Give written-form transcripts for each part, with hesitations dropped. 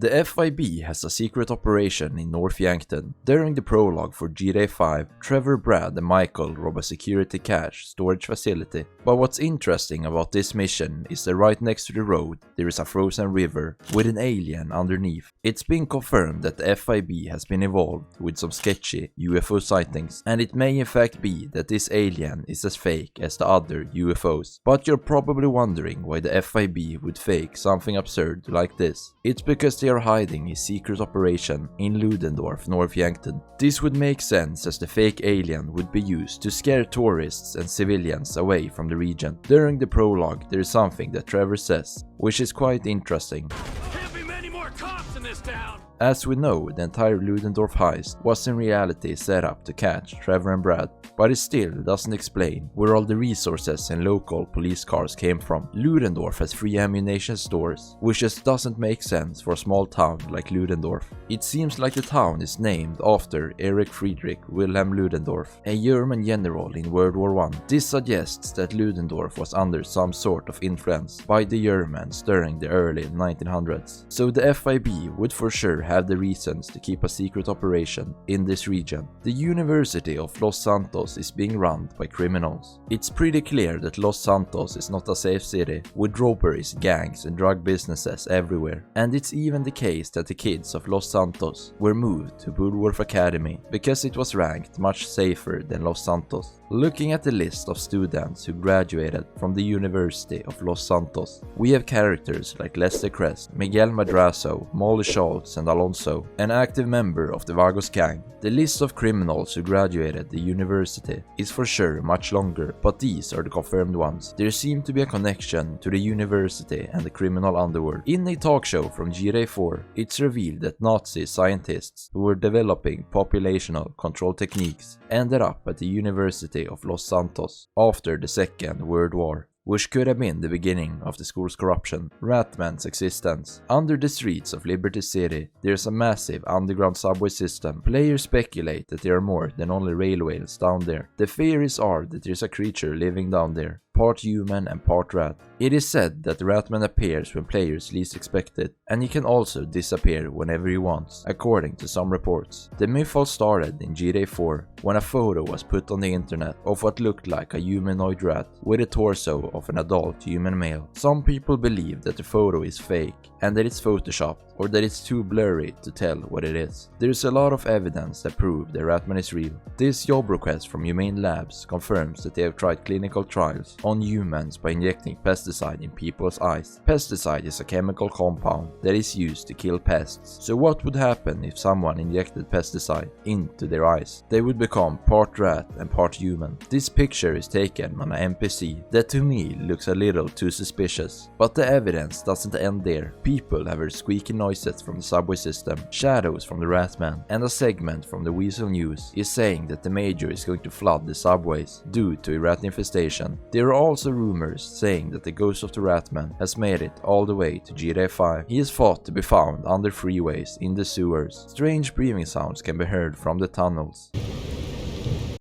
The FIB has a secret operation in North Yankton. During the prologue for GTA 5, Trevor, Brad and Michael rob a security cache storage facility. But what's interesting about this mission is that right next to the road there is a frozen river with an alien underneath. It's been confirmed that the FIB has been involved with some sketchy UFO sightings, and it may in fact be that this alien is as fake as the other UFOs. But you're probably wondering why the FIB would fake something absurd like this. It's because they are hiding a secret operation in Ludendorff, North Yankton. This would make sense as the fake alien would be used to scare tourists and civilians away from the region. During the prologue there is something that Trevor says, which is quite interesting. Can't be many more cops in this town! As we know, the entire Ludendorff heist was in reality set up to catch Trevor and Brad, but it still doesn't explain where all the resources and local police cars came from. Ludendorff has 3 ammunition stores, which just doesn't make sense for a small town like Ludendorff. It seems like the town is named after Erich Friedrich Wilhelm Ludendorff, a German general in World War I. This suggests that Ludendorff was under some sort of influence by the Germans during the early 1900s, so the FIB would for sure have the reasons to keep a secret operation in this region. The University of Los Santos is being run by criminals. It's pretty clear that Los Santos is not a safe city, with robberies, gangs and drug businesses everywhere. And it's even the case that the kids of Los Santos were moved to Bulworth Academy because it was ranked much safer than Los Santos. Looking at the list of students who graduated from the University of Los Santos, we have characters like Lester Crest, Miguel Madrazo, Molly Schultz and Alonso, an active member of the Vagos gang. The list of criminals who graduated the university is for sure much longer, but these are the confirmed ones. There seemed to be a connection to the university and the criminal underworld. In a talk show from GTA 4, it's revealed that Nazi scientists who were developing populational control techniques ended up at the University of Los Santos after the Second World War, which could have been the beginning of the school's corruption. Ratman's existence. Under the streets of Liberty City, there's a massive underground subway system. Players speculate that there are more than only railways down there. The theories are that there's a creature living down there, part human and part rat. It is said that Ratman appears when players least expect it, and he can also disappear whenever he wants, according to some reports. The myth all started in GTA 4 when a photo was put on the internet of what looked like a humanoid rat with a torso of an adult human male. Some people believe that the photo is fake and that it's photoshopped, or that it's too blurry to tell what it is. There is a lot of evidence that prove that Ratman is real. This job request from Humane Labs confirms that they have tried clinical trials on humans by injecting pesticide in people's eyes. Pesticide is a chemical compound that is used to kill pests. So what would happen if someone injected pesticide into their eyes? They would become part rat and part human. This picture is taken on an NPC that to me looks a little too suspicious. But the evidence doesn't end there. People have heard squeaky noises from the subway system, shadows from the Ratman, and a segment from the Weasel News is saying that the Major is going to flood the subways due to a rat infestation. There are also rumors saying that the ghost of the Ratman has made it all the way to GTA 5. He is thought to be found under freeways, in the sewers. Strange breathing sounds can be heard from the tunnels.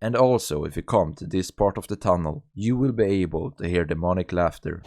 And also, if you come to this part of the tunnel, you will be able to hear demonic laughter.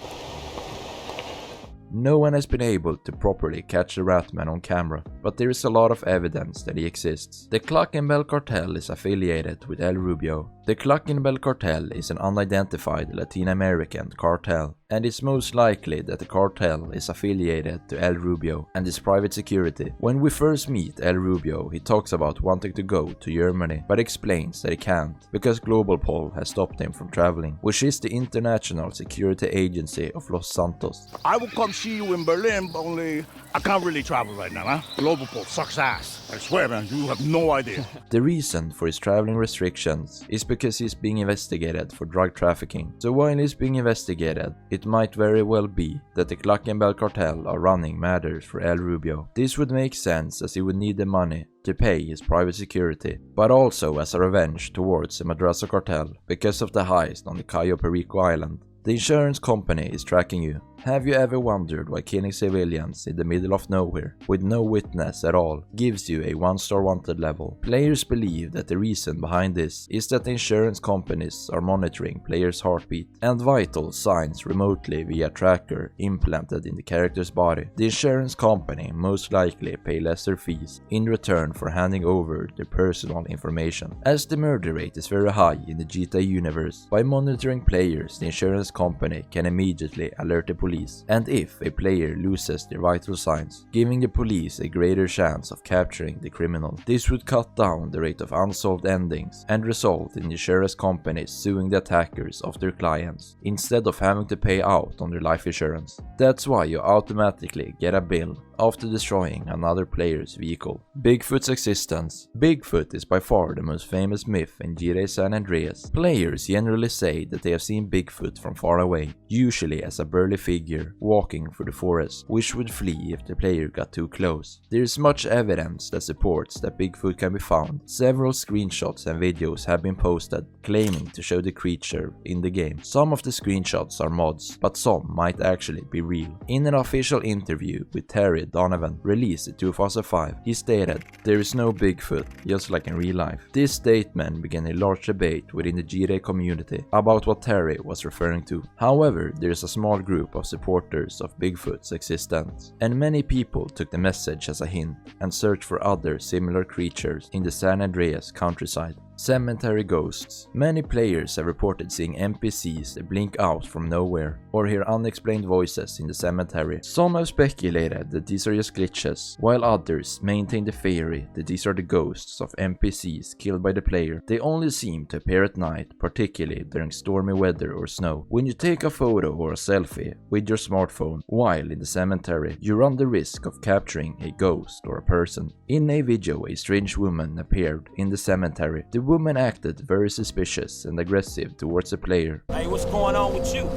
No one has been able to properly catch the Ratman on camera, but there is a lot of evidence that he exists. The Clockin Cartel is affiliated with El Rubio. The Clockin Cartel is an unidentified Latin American cartel, and it's most likely that the cartel is affiliated to El Rubio and his private security. When we first meet El Rubio, he talks about wanting to go to Germany, but explains that he can't because Global Pol has stopped him from traveling, which is the international security agency of Los Santos. I will come see you in Berlin, only I can't really travel right now, huh? Global Pol sucks ass. I swear, man, you have no idea. The reason for his traveling restrictions is because he's being investigated for drug trafficking. So while he's being investigated, it might very well be that the Clockin cartel are running matters for El Rubio. This would make sense as he would need the money to pay his private security, but also as a revenge towards the Madrazo cartel because of the heist on the Cayo Perico island. The insurance company is tracking you. Have you ever wondered why killing civilians in the middle of nowhere, with no witness at all, gives you a 1-star wanted level? Players believe that the reason behind this is that the insurance companies are monitoring players' heartbeat and vital signs remotely via tracker implanted in the character's body. The insurance company most likely pay lesser fees in return for handing over their personal information. As the murder rate is very high in the GTA universe, by monitoring players, the insurance company can immediately alert the police, and if a player loses their vital signs, giving the police a greater chance of capturing the criminal. This would cut down the rate of unsolved endings and result in insurance companies suing the attackers of their clients instead of having to pay out on their life insurance. That's why you automatically get a bill after destroying another player's vehicle. Bigfoot's existence. Bigfoot is by far the most famous myth in GTA San Andreas. Players generally say that they have seen Bigfoot from far away, usually as a burly figure walking through the forest, which would flee if the player got too close. There is much evidence that supports that Bigfoot can be found. Several screenshots and videos have been posted claiming to show the creature in the game. Some of the screenshots are mods, but some might actually be real. In an official interview with Terry Donovan, released in 2005, he stated, "There is no Bigfoot, just like in real life." This statement began a large debate within the GTA community about what Terry was referring to. However, there is a small group of supporters of Bigfoot's existence, and many people took the message as a hint and searched for other similar creatures in the San Andreas countryside. Cemetery ghosts. Many players have reported seeing NPCs that blink out from nowhere or hear unexplained voices in the cemetery. Some have speculated that these are just glitches, while others maintain the theory that these are the ghosts of NPCs killed by the player. They only seem to appear at night, particularly during stormy weather or snow. When you take a photo or a selfie with your smartphone while in the cemetery, you run the risk of capturing a ghost or a person. In a video, a strange woman appeared in the cemetery. The woman acted very suspicious and aggressive towards the player. Hey, what's going on with you?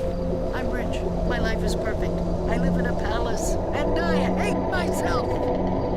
I'm rich. My life is perfect. I live in a palace. And I hate myself.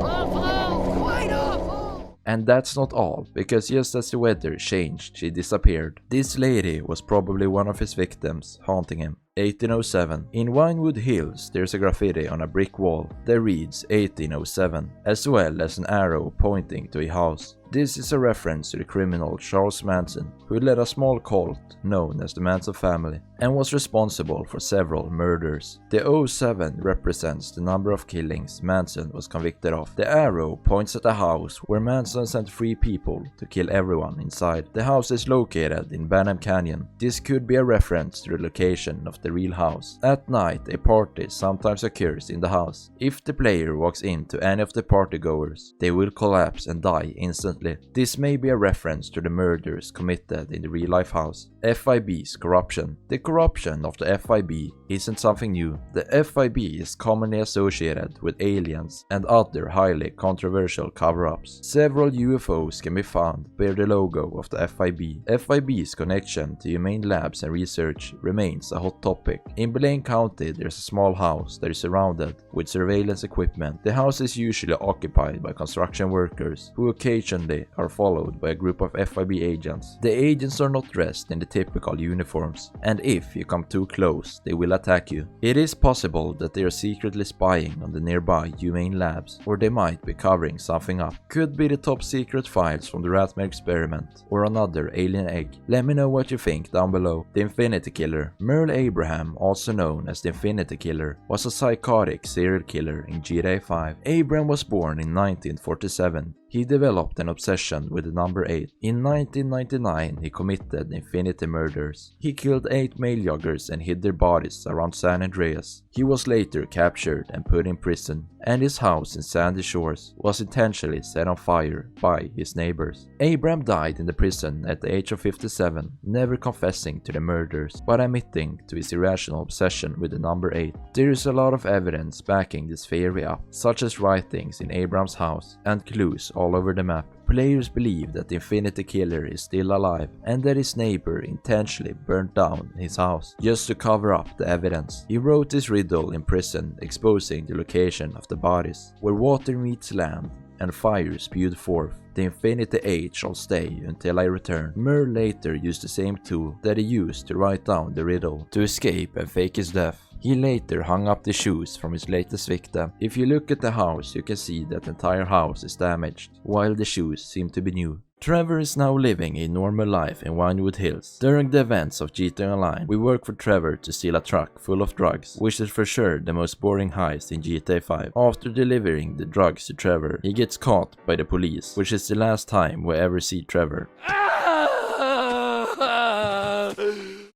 Awful! Quite awful! And that's not all, because just as the weather changed, she disappeared. This lady was probably one of his victims, haunting him. 1807. In Winewood Hills, there's a graffiti on a brick wall that reads 1807, as well as an arrow pointing to a house. This is a reference to the criminal Charles Manson, who led a small cult known as the Manson family and was responsible for several murders. The 07 represents the number of killings Manson was convicted of. The arrow points at a house where Manson sent 3 people to kill everyone inside. The house is located in Banham Canyon. This could be a reference to the location of the real house. At night, a party sometimes occurs in the house. If the player walks into any of the partygoers, they will collapse and die instantly. This may be a reference to the murders committed in the real-life house. HouseFIBs Corruption. The corruption of the HouseFIB isn't something new. The HouseFIB is commonly associated with aliens and other highly controversial cover-ups. Several UFOs can be found bear the logo of the HouseFIB. HouseFIB's connection to humane labs and research remains a hot topic. In Blaine County, there's a small house that is surrounded with surveillance equipment. The house is usually occupied by construction workers who occasionally are followed by a group of HouseFIB agents. The agents are not dressed in the typical uniforms, and if you come too close, they will attack you. It is possible that they are secretly spying on the nearby humane labs, or they might be covering something up. Could be the top secret files from the Ratman experiment, or another alien egg. Let me know what you think down below. The Infinity Killer. Merle Abraham, also known as the Infinity Killer, was a psychotic serial killer in GTA 5. Abraham was born in 1947. He developed an obsession with the number 8. In 1999, he committed infinity murders. He killed 8 male joggers and hid their bodies around San Andreas. He was later captured and put in prison, and his house in Sandy Shores was intentionally set on fire by his neighbors. Abraham died in the prison at the age of 57, never confessing to the murders, but admitting to his irrational obsession with the number 8. There is a lot of evidence backing this theory up, such as writings in Abraham's house and clues all over the map. Players believe that the Infinity Killer is still alive and that his neighbor intentionally burnt down his house just to cover up the evidence. He wrote this riddle in prison, exposing the location of the bodies. Where water meets land and fire spewed forth, the Infinity 8 shall stay until I return. Merle later used the same tool that he used to write down the riddle to escape and fake his death. He later hung up the shoes from his latest victim. If you look at the house, you can see that the entire house is damaged, while the shoes seem to be new. Trevor is now living a normal life in Vinewood Hills. During the events of GTA Online, we work for Trevor to steal a truck full of drugs, which is for sure the most boring heist in GTA 5. After delivering the drugs to Trevor, he gets caught by the police, which is the last time we ever see Trevor.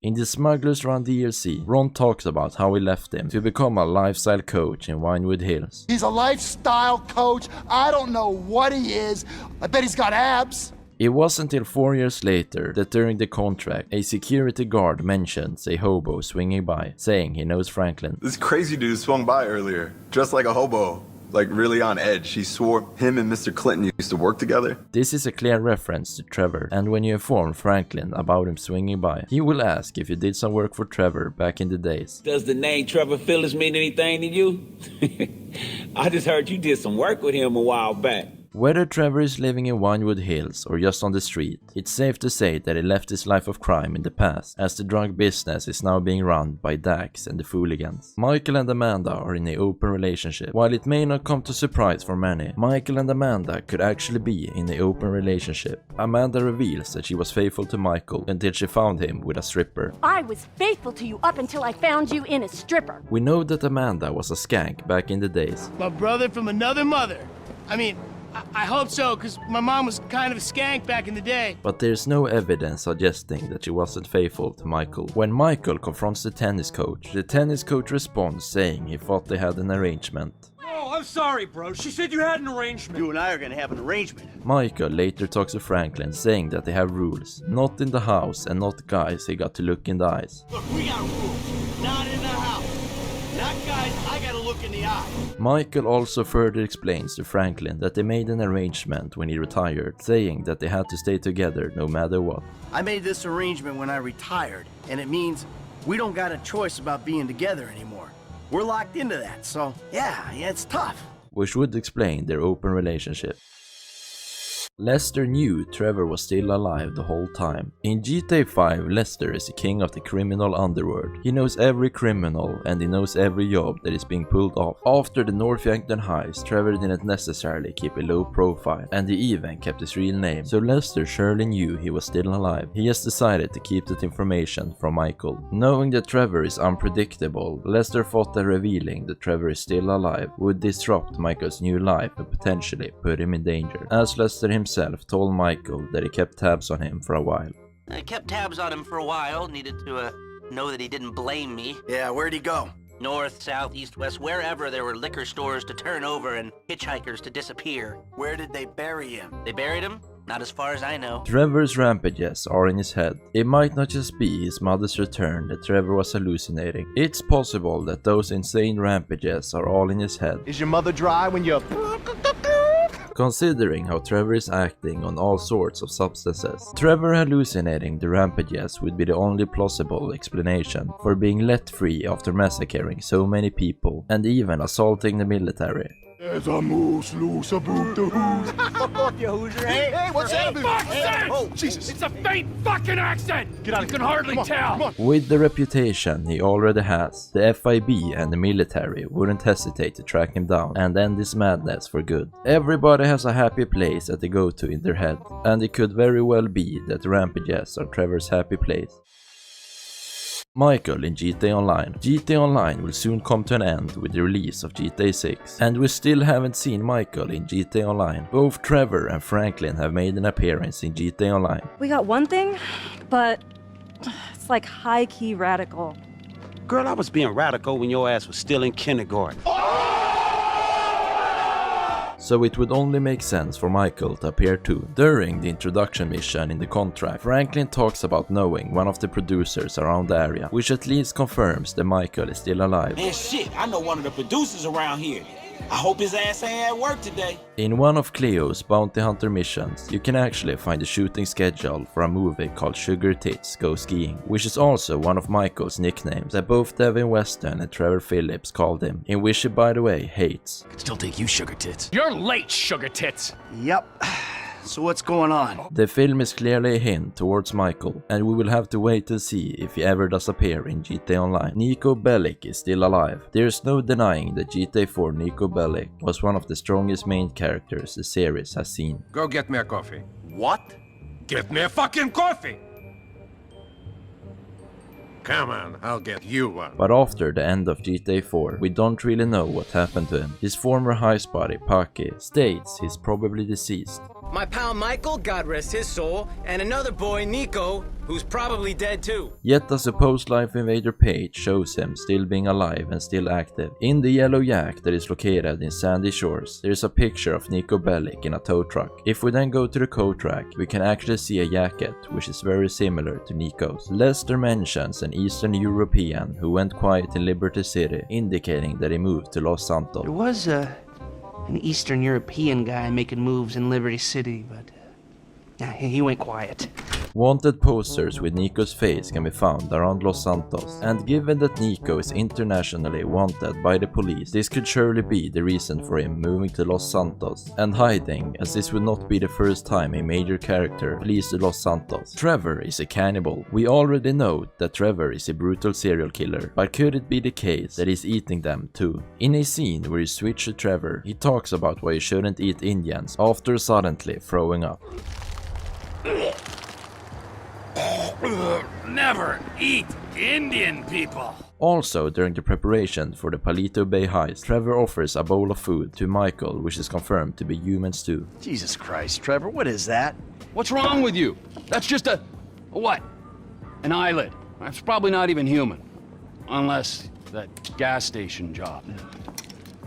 In the Smugglers Run DLC, Ron talks about how he left him to become a lifestyle coach in Vinewood Hills. He's a lifestyle coach. I don't know what he is. I bet he's got abs. It wasn't until 4 years later that during the contract, a security guard mentions a hobo swinging by, saying he knows Franklin. This crazy dude swung by earlier, dressed like a hobo. Like really on edge. He swore him and Mr. Clinton used to work together. This is a clear reference to Trevor, and when you inform Franklin about him swinging by, he will ask if you did some work for Trevor back in the days. Does the name Trevor Phillis mean anything to you? I just heard you did some work with him a while back. Whether Trevor is living in Vinewood Hills or just on the street, it's safe to say that he left his life of crime in the past, as the drug business is now being run by Dax and the Fooligans. Michael and Amanda are in an open relationship. While it may not come to surprise for many, Michael and Amanda could actually be in an open relationship. Amanda reveals that she was faithful to Michael until she found him with a stripper. I was faithful to you up until I found you in a stripper. We know that Amanda was a skank back in the days. My brother from another mother. I mean, I hope so, because my mom was kind of a skank back in the day. But there's no evidence suggesting that she wasn't faithful to Michael. When Michael confronts the tennis coach responds saying he thought they had an arrangement. Oh, I'm sorry, bro. She said you had an arrangement. You and I are gonna have an arrangement. Michael later talks to Franklin, saying that they have rules. Not in the house and not guys he got to look in the eyes. Look, we got rules. Not in the house. Not guys I gotta look in the eye. Michael also further explains to Franklin that they made an arrangement when he retired, saying that they had to stay together no matter what. I made this arrangement when I retired, and it means we don't got a choice about being together anymore. We're locked into that, so yeah, it's tough. Which would explain their open relationship. Lester knew Trevor was still alive the whole time. In GTA 5, Lester is the king of the criminal underworld. He knows every criminal and he knows every job that is being pulled off. After the North Yankton heist, Trevor didn't necessarily keep a low profile, and he even kept his real name, so Lester surely knew he was still alive. He just decided to keep that information from Michael. Knowing that Trevor is unpredictable, Lester thought that revealing that Trevor is still alive would disrupt Michael's new life and potentially put him in danger, as Lester himself told Michael that he kept tabs on him for a while. I kept tabs on him for a while, needed to know that he didn't blame me. Yeah, where'd he go? North, south, east, west, wherever there were liquor stores to turn over and hitchhikers to disappear. Where did they bury him? They buried him? Not as far as I know. Trevor's rampages are in his head. It might not just be his mother's return that Trevor was hallucinating. It's possible that those insane rampages are all in his head. Is your mother dry when you're... Considering how Trevor is acting on all sorts of substances, Trevor hallucinating the rampages would be the only plausible explanation for being let free after massacring so many people and even assaulting the military. There's a moose loose aboot the who's. Fuck off, you Hoosier. Hey, what's that? Oh, Jesus. It's a faint fucking accent. Get out of You here. can hardly Come on, tell. come on. With the reputation he already has, the FIB and the military wouldn't hesitate to track him down and end his madness for good. Everybody has a happy place that they go to in their head, and it could very well be that the rampages are Trevor's happy place. Michael in GTA Online. GTA Online will soon come to an end with the release of GTA 6, and we still haven't seen Michael in GTA Online. Both Trevor and Franklin have made an appearance in GTA Online. We got one thing, but it's like high-key radical. Girl, I was being radical when your ass was still in kindergarten. So it would only make sense for Michael to appear too. During the introduction mission in the contract, Franklin talks about knowing one of the producers around the area, which at least confirms that Michael is still alive. Man, shit, I know one of the producers around here. I hope his ass ain't at work today. In one of Cleo's bounty hunter missions, you can actually find a shooting schedule for a movie called Sugar Tits Go Skiing, which is also one of Michael's nicknames that both Devin Weston and Trevor Phillis called him, in which he by the way hates. Still think you sugar tits. You're late, sugar tits. Yep. So what's going on? The film is clearly a hint towards Michael, and we will have to wait to see if he ever does appear in GTA Online. Nico Bellic is still alive. There is no denying that GTA 4 Nico Bellic was one of the strongest main characters the series has seen. Go get me a coffee. What? Get me a fucking coffee! Come on, I'll get you one. But after the end of GTA 4, we don't really know what happened to him. His former heist buddy, Paki, states he's probably deceased. My pal Michael, God rest his soul, and another boy, Nico, who's probably dead too. Yet the supposed Life Invader page shows him still being alive and still active. In the yellow yak that is located in Sandy Shores, there is a picture of Nico Bellic in a tow truck. If we then go to the code track, we can actually see a jacket which is very similar to Nico's. Lester mentions an Eastern European who went quiet in Liberty City, indicating that he moved to Los Santos. There was an Eastern European guy making moves in Liberty City, but he went quiet. Wanted posters with Nico's face can be found around Los Santos, and given that Nico is internationally wanted by the police, this could surely be the reason for him moving to Los Santos and hiding, as this would not be the first time a major character flees to Los Santos. Trevor is a cannibal. We already know that Trevor is a brutal serial killer, but could it be the case that he's eating them too? In a scene where he switches to Trevor, he talks about why he shouldn't eat Indians after suddenly throwing up. Never eat Indian people! Also, during the preparation for the Palito Bay heist, Trevor offers a bowl of food to Michael, which is confirmed to be human stew. Jesus Christ, Trevor, what is that? What's wrong with you? That's just a what? An eyelid. That's probably not even human. Unless that gas station job.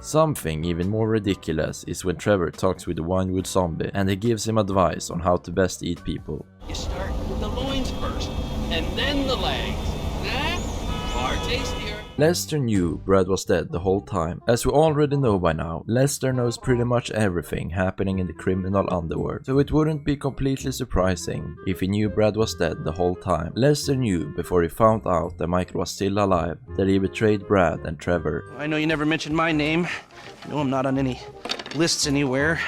Something even more ridiculous is when Trevor talks with the Winewood zombie and he gives him advice on how to best eat people. You start with the loins first, and then the legs. Far tastier. Lester knew Brad was dead the whole time. As we already know by now, Lester knows pretty much everything happening in the criminal underworld, so it wouldn't be completely surprising if he knew Brad was dead the whole time. Lester knew before he found out that Michael was still alive that he betrayed Brad and Trevor. I know you never mentioned my name. I know I'm not on any lists anywhere.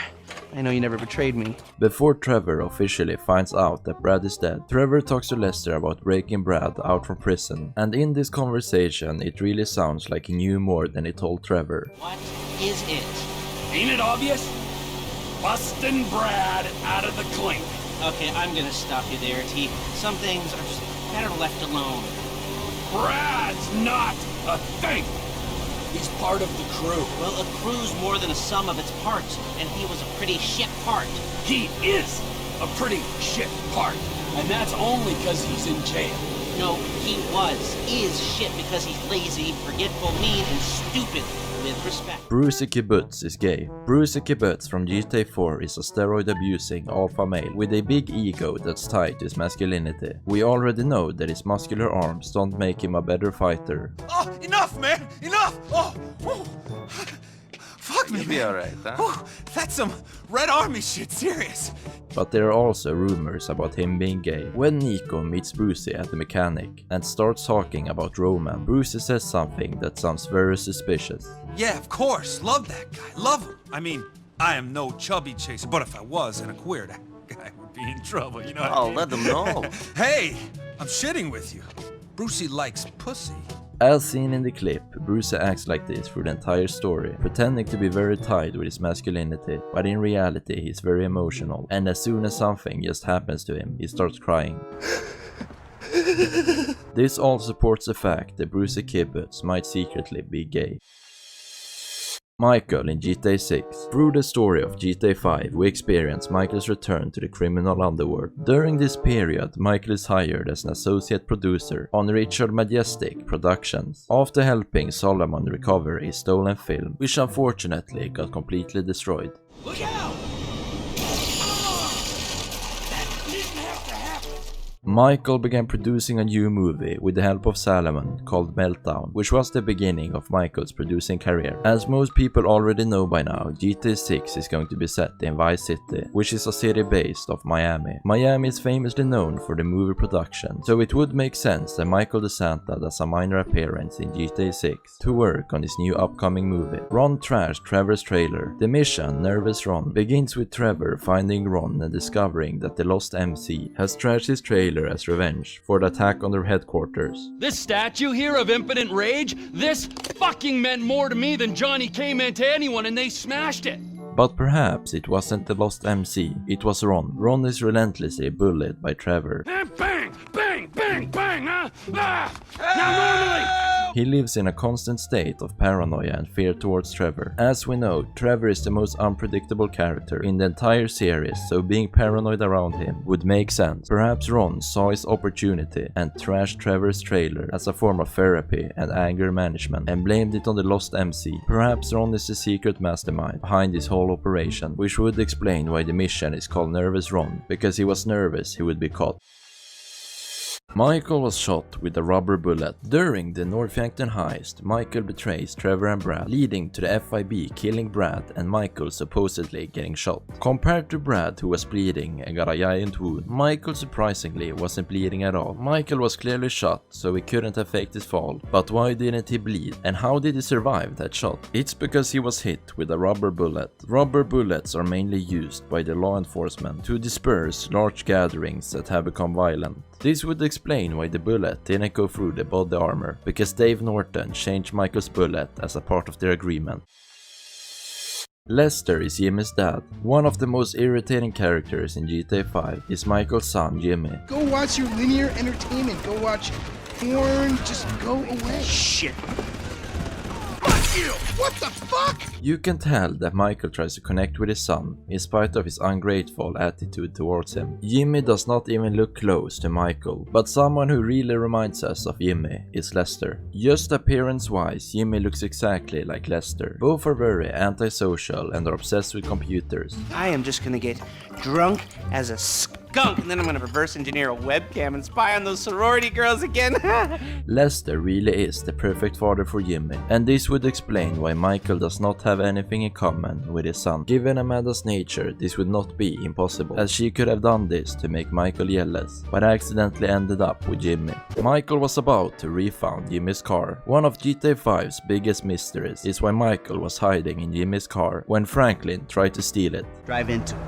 I know you never betrayed me. Before Trevor officially finds out that Brad is dead, Trevor talks to Lester about breaking Brad out from prison, and in this conversation it really sounds like he knew more than he told Trevor. What is it? Ain't it obvious? Busting Brad out of the clink. Okay, I'm gonna stop you there, T. Some things are better left alone. Brad's not a thing! He's part of the crew. Well, a crew's more than a sum of its parts, and he was a pretty shit part. He is a pretty shit part, and that's only because he's in jail. No, is shit because he's lazy, forgetful, mean, and stupid. With respect. Brucey Kibbutz is gay. Brucey Kibbutz from GTA 4 is a steroid-abusing alpha male with a big ego that's tied to his masculinity. We already know that his muscular arms don't make him a better fighter. Oh, enough, man! Enough! Oh! Fuck me, You'll be alright, huh? Oh, that's some Red Army shit, serious. But there are also rumors about him being gay. When Nico meets Brucey at the mechanic and starts talking about Roman, Brucey says something that sounds very suspicious. Yeah, of course. Love that guy. Love him. I mean, I am no chubby chaser, but if I was and a queer, that guy would be in trouble, you know what I mean? Let them know. Hey, I'm shitting with you. Brucey likes pussy. As seen in the clip, Brucey acts like this through the entire story, pretending to be very tied with his masculinity, but in reality he's very emotional, and as soon as something just happens to him, he starts crying. This all supports the fact that Brucey Kibbutz might secretly be gay. Michael in GTA 6. Through the story of GTA 5, we experience Michael's return to the criminal underworld. During this period, Michael is hired as an associate producer on Richard Majestic Productions, after helping Solomon recover a stolen film, which unfortunately got completely destroyed. Look out! That didn't have to happen. Michael began producing a new movie with the help of Salomon called Meltdown, which was the beginning of Michael's producing career. As most people already know by now, GTA 6 is going to be set in Vice City, which is a city based off Miami. Miami is famously known for the movie production, so it would make sense that Michael DeSanta does a minor appearance in GTA 6 to work on his new upcoming movie. Ron trashed Trevor's trailer. The mission, Nervous Ron, begins with Trevor finding Ron and discovering that the lost MC has trashed his trailer as revenge for the attack on their headquarters. This statue here of impotent rage, this fucking meant more to me than Johnny K meant to anyone, and they smashed it. But perhaps it wasn't the lost MC, it was Ron. Ron is relentlessly bullied by Trevor. And bang, bang, bang, bang, huh? Now normally... He lives in a constant state of paranoia and fear towards Trevor. As we know, Trevor is the most unpredictable character in the entire series, so being paranoid around him would make sense. Perhaps Ron saw his opportunity and trashed Trevor's trailer as a form of therapy and anger management and blamed it on the lost MC. Perhaps Ron is the secret mastermind behind this whole operation, which would explain why the mission is called Nervous Ron, because he was nervous he would be caught. Michael was shot with a rubber bullet. During the Northampton heist, Michael betrays Trevor and Brad, leading to the FIB killing Brad and Michael supposedly getting shot. Compared to Brad, who was bleeding and got a giant wound, Michael surprisingly wasn't bleeding at all. Michael was clearly shot, so he couldn't have faked his fall. But why didn't he bleed? And how did he survive that shot? It's because he was hit with a rubber bullet. Rubber bullets are mainly used by the law enforcement to disperse large gatherings that have become violent. This would explain why the bullet didn't go through the body armor, because Dave Norton changed Michael's bullet as a part of their agreement. Lester is Jimmy's dad. One of the most irritating characters in GTA 5 is Michael's son Jimmy. Go watch your linear entertainment. Go watch porn. Just go away. Shit. Fuck you! What the fuck? You can tell that Michael tries to connect with his son, in spite of his ungrateful attitude towards him. Jimmy does not even look close to Michael, but someone who really reminds us of Jimmy is Lester. Just appearance-wise, Jimmy looks exactly like Lester. Both are very antisocial and are obsessed with computers. I am just gonna get drunk as a skunk, and then I'm gonna reverse engineer a webcam and spy on those sorority girls again. Lester really is the perfect father for Jimmy, and this would explain why Michael does not have anything in common with his son. Given Amanda's nature, this would not be impossible, as she could have done this to make Michael jealous, but accidentally ended up with Jimmy. Michael was about to refund Jimmy's car. One of GTA 5's biggest mysteries is why Michael was hiding in Jimmy's car when Franklin tried to steal it. Drive into it.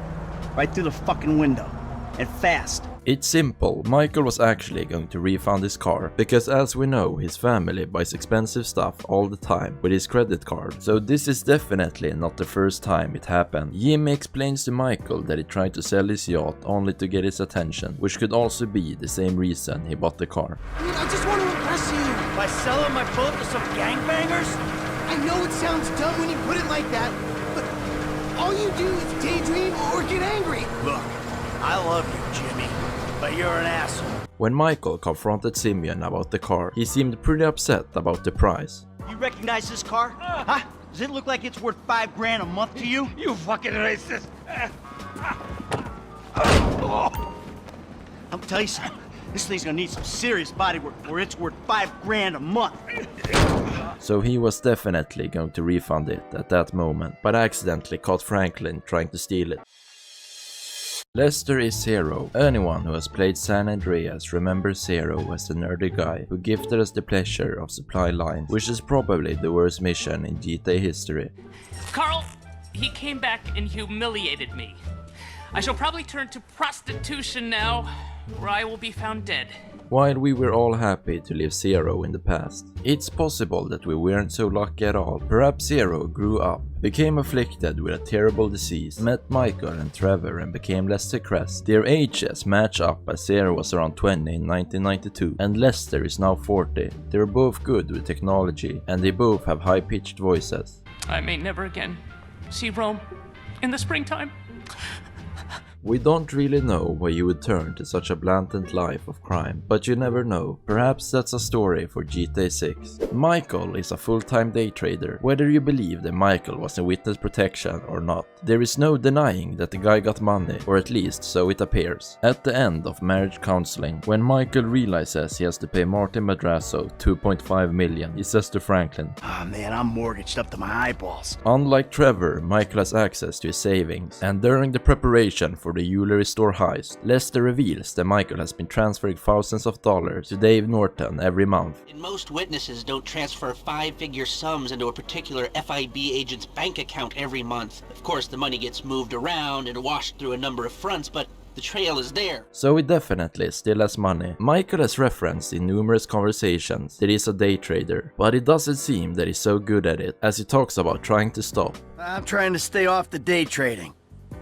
Right through the fucking window. And fast. It's simple. Michael was actually going to refund his car, because as we know, his family buys expensive stuff all the time with his credit card, so this is definitely not the first time it happened. Jimmy explains to Michael that he tried to sell his yacht only to get his attention, which could also be the same reason he bought the car. Dude, I just want to impress you. By selling my boat to some gangbangers? I know it sounds dumb when you put it like that, but all you do is daydream or get angry. Look, I love you, Jimmy, but you're an asshole. When Michael confronted Simeon about the car, he seemed pretty upset about the price. You recognize this car? Huh? Does it look like it's worth $5 grand a month to you? You fucking racist! I'll tell you something. This thing's gonna need some serious body work before it's worth $5 grand a month. So he was definitely going to refund it at that moment, but accidentally caught Franklin trying to steal it. Lester is Zero. Anyone who has played San Andreas remembers Zero as the nerdy guy who gifted us the pleasure of supply lines, which is probably the worst mission in GTA history. Carl, he came back and humiliated me. I shall probably turn to prostitution now, where I will be found dead. While we were all happy to leave Zero in the past, it's possible that we weren't so lucky at all. Perhaps Zero grew up, became afflicted with a terrible disease, met Michael and Trevor and became Lester Crest. Their ages match up as Zero was around 20 in 1992 and Lester is now 40. They're both good with technology and they both have high-pitched voices. I may never again see Rome in the springtime. We don't really know why you would turn to such a blatant life of crime, but you never know. Perhaps that's a story for GTA 6. Michael is a full-time day trader, whether you believe that Michael was in witness protection or not. There is no denying that the guy got money, or at least so it appears. At the end of marriage counseling, when Michael realizes he has to pay Martin Madrazo $2.5 million, he says to Franklin, "Ah, man, I'm mortgaged up to my eyeballs." Unlike Trevor, Michael has access to his savings, and during the preparation for the jewelry store heist, Lester reveals that Michael has been transferring thousands of dollars to Dave Norton every month. And most witnesses don't transfer five-figure sums into a particular FIB agent's bank account every month. Of course, the money gets moved around and washed through a number of fronts, but the trail is there. So he definitely still has money. Michael has referenced in numerous conversations that he's a day trader, but it doesn't seem that he's so good at it, as he talks about trying to stop. I'm trying to stay off the day trading.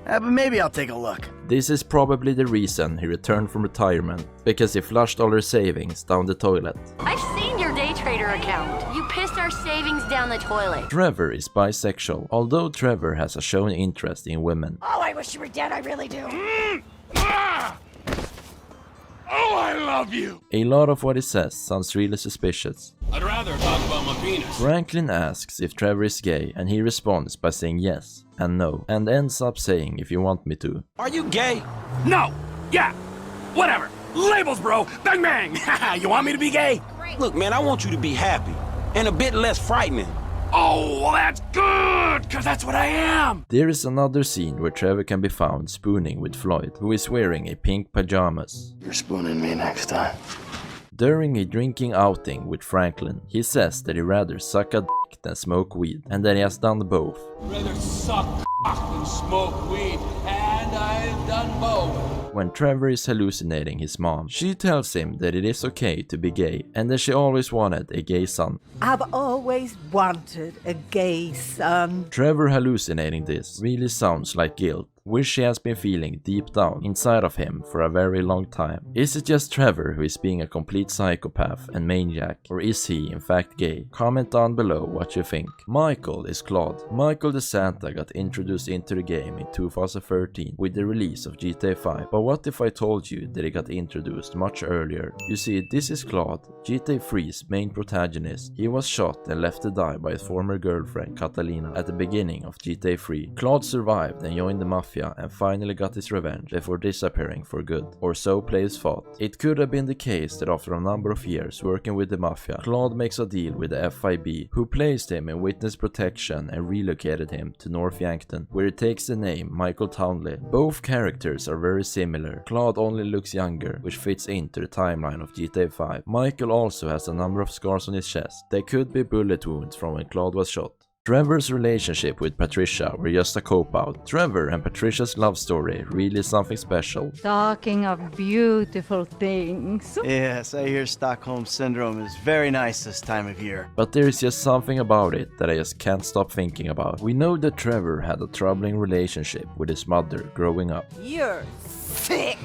But maybe I'll take a look. This is probably the reason he returned from retirement, because he flushed all her savings down the toilet. I've seen your day trader account. You pissed our savings down the toilet. Trevor is bisexual, although Trevor has a shown interest in women. Oh, I wish you were dead, I really do. Oh, I love you! A lot of what he says sounds really suspicious. I'd rather talk about my penis. Franklin asks if Trevor is gay, and he responds by saying yes and no, and ends up saying if you want me to. Are you gay? No! Yeah! Whatever! Labels, bro! Bang bang! You want me to be gay? Look, man, I want you to be happy and a bit less frightening. Oh, well, that's good, because that's what I am! There is another scene where Trevor can be found spooning with Floyd, who is wearing a pink pajamas. You're spooning me next time. During a drinking outing with Franklin, he says that he'd rather suck a dick than smoke weed, and that he has done both. Rather suck cock than smoke weed, and I've done both. When Trevor is hallucinating his mom, she tells him that it is okay to be gay, and that she always wanted a gay son. I've always wanted a gay son. Trevor hallucinating this really sounds like guilt, which she has been feeling deep down inside of him for a very long time. Is it just Trevor who is being a complete psychopath and maniac, or is he in fact gay? Comment down below what you think. Michael is Claude. Michael the Santa got introduced into the game in 2013 with the release of GTA 5, but what if I told you that he got introduced much earlier? You see, this is Claude, GTA 3's main protagonist. He was shot and left to die by his former girlfriend Catalina at the beginning of GTA 3. Claude survived and joined the Mafia and finally got his revenge before disappearing for good, or so players thought. It could have been the case that after a number of years working with the Mafia, Claude makes a deal with the FIB, who placed him in witness protection and relocated him to North Yankton, where he takes the name Michael Townley. Both characters are very similar. Claude only looks younger, which fits into the timeline of GTA 5. Michael also has a number of scars on his chest. They could be bullet wounds from when Claude was shot. Trevor's relationship with Patricia were just a copout. Trevor and Patricia's love story really is something special. Talking of beautiful things. Yes, I hear Stockholm Syndrome is very nice this time of year. But there is just something about it that I just can't stop thinking about. We know that Trevor had a troubling relationship with his mother growing up. You're sick.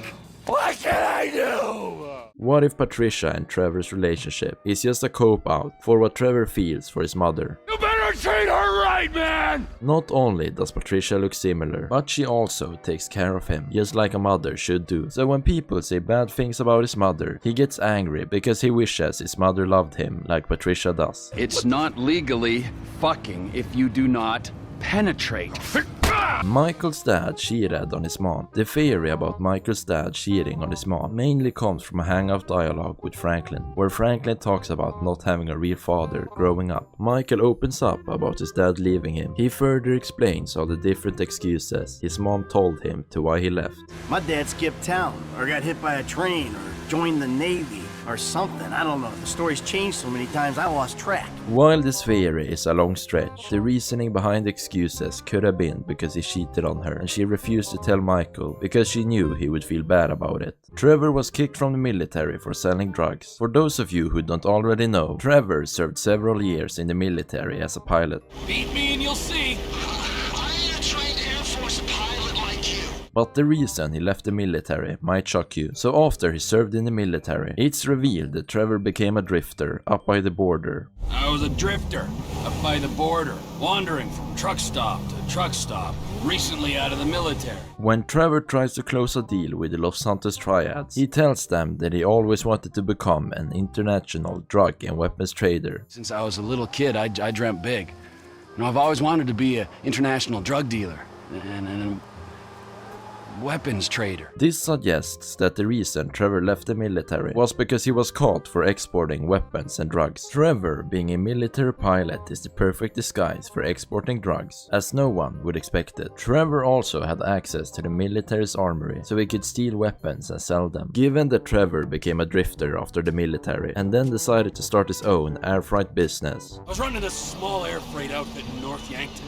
What can I do? What if Patricia and Trevor's relationship is just a cope-out for what Trevor feels for his mother? You better treat her right, man! Not only does Patricia look similar, but she also takes care of him, just like a mother should do. So when people say bad things about his mother, he gets angry because he wishes his mother loved him like Patricia does. It's not legally fucking if you do not penetrate. Michael's dad cheated on his mom. The theory about Michael's dad cheating on his mom mainly comes from a hangout dialogue with Franklin, where Franklin talks about not having a real father growing up. Michael opens up about his dad leaving him. He further explains all the different excuses his mom told him to why he left. My dad skipped town, or got hit by a train, or joined the Navy, or something. I don't know. The story's changed so many times I lost track. While this theory is a long stretch, the reasoning behind the excuses could have been because he cheated on her and she refused to tell Michael because she knew he would feel bad about it. Trevor was kicked from the military for selling drugs. For those of you who don't already know, Trevor served several years in the military as a pilot. Beat me and you'll see. But the reason he left the military might shock you. So after he served in the military, it's revealed that Trevor became a drifter up by the border. I was a drifter up by the border, wandering from truck stop to truck stop, recently out of the military. When Trevor tries to close a deal with the Los Santos Triads, he tells them that he always wanted to become an international drug and weapons trader. Since I was a little kid, I dreamt big. You know, I've always wanted to be an international drug dealer and weapons trader. This suggests that the reason Trevor left the military was because he was caught for exporting weapons and drugs. Trevor, being a military pilot, is the perfect disguise for exporting drugs, as no one would expect it. Trevor also had access to the military's armory, so he could steal weapons and sell them. Given that Trevor became a drifter after the military, and then decided to start his own air freight business. I was running this small air freight outfit in North Yankton.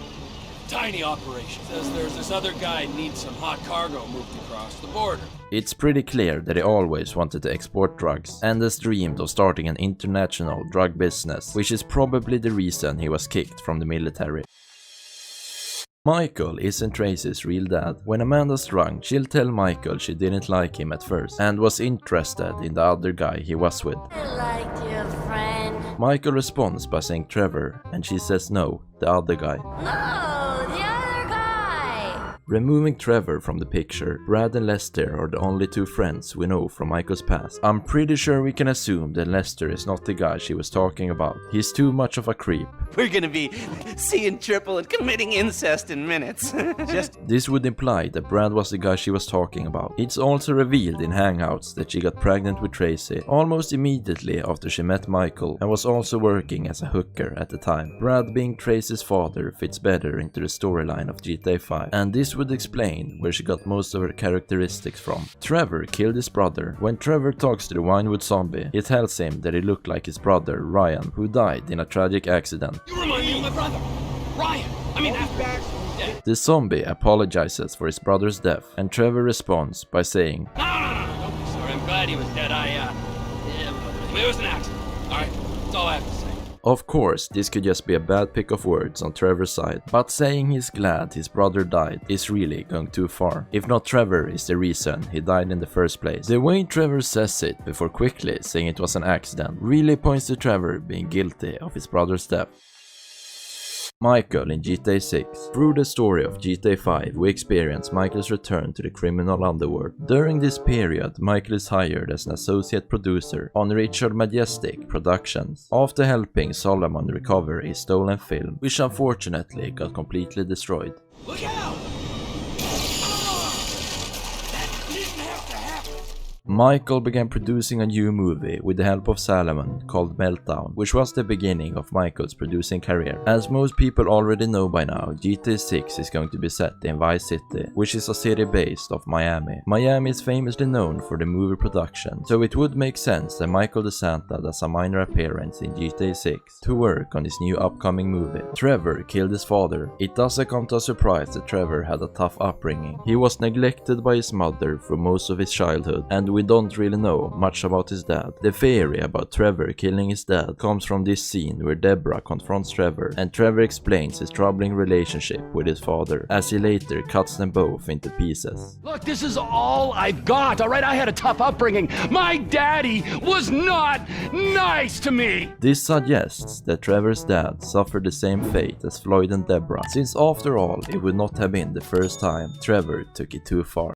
Tiny operation. Says there's this other guy needs some hot cargo moved across the border. It's pretty clear that he always wanted to export drugs, and has dreamed of starting an international drug business, which is probably the reason he was kicked from the military. Michael isn't Tracys real dad. When Amanda's drunk, she'll tell Michael she didn't like him at first, and was interested in the other guy he was with. I liked your friend. Michael responds by saying Trevor, and she says no, the other guy. No, the other guy! Removing Trevor from the picture, Brad and Lester are the only two friends we know from Michael's past. I'm pretty sure we can assume that Lester is not the guy she was talking about. He's too much of a creep. We're gonna be seeing triple and committing incest in minutes. This would imply that Brad was the guy she was talking about. It's also revealed in Hangouts that she got pregnant with Tracy almost immediately after she met Michael, and was also working as a hooker at the time. Brad being Tracy's father fits better into the storyline of GTA 5, and this would explain where she got most of her characteristics from. Trevor killed his brother. When Trevor talks to the Winewood zombie, he tells him that he looked like his brother Ryan, who died in a tragic accident. You remind me of my brother, Ryan. I mean, dead. The zombie apologizes for his brother's death, and Trevor responds by saying, No, don't be sorry. I'm glad he was dead. It was an accident. All right, that's all I have to say. Of course, this could just be a bad pick of words on Trevor's side, but saying he's glad his brother died is really going too far. If not, Trevor is the reason he died in the first place. The way Trevor says it before quickly saying it was an accident really points to Trevor being guilty of his brother's death. Michael in GTA 6. Through the story of GTA 5, we experience Michael's return to the criminal underworld. During this period, Michael is hired as an associate producer on Richard Majestic Productions, after helping Solomon recover his stolen film, which unfortunately got completely destroyed. Look out! That didn't have to happen. Michael began producing a new movie with the help of Salomon called Meltdown, which was the beginning of Michael's producing career. As most people already know by now, GTA 6 is going to be set in Vice City, which is a city based off Miami. Miami is famously known for the movie production, so it would make sense that Michael DeSanta does a minor appearance in GTA 6 to work on his new upcoming movie. Trevor killed his father. It doesn't come to a surprise that Trevor had a tough upbringing. He was neglected by his mother for most of his childhood, and we don't really know much about his dad. The theory about Trevor killing his dad comes from this scene where Deborah confronts Trevor, and Trevor explains his troubling relationship with his father, as he later cuts them both into pieces. Look, this is all I've got, alright? I had a tough upbringing. My daddy was not nice to me! This suggests that Trevor's dad suffered the same fate as Floyd and Deborah, since after all, it would not have been the first time Trevor took it too far.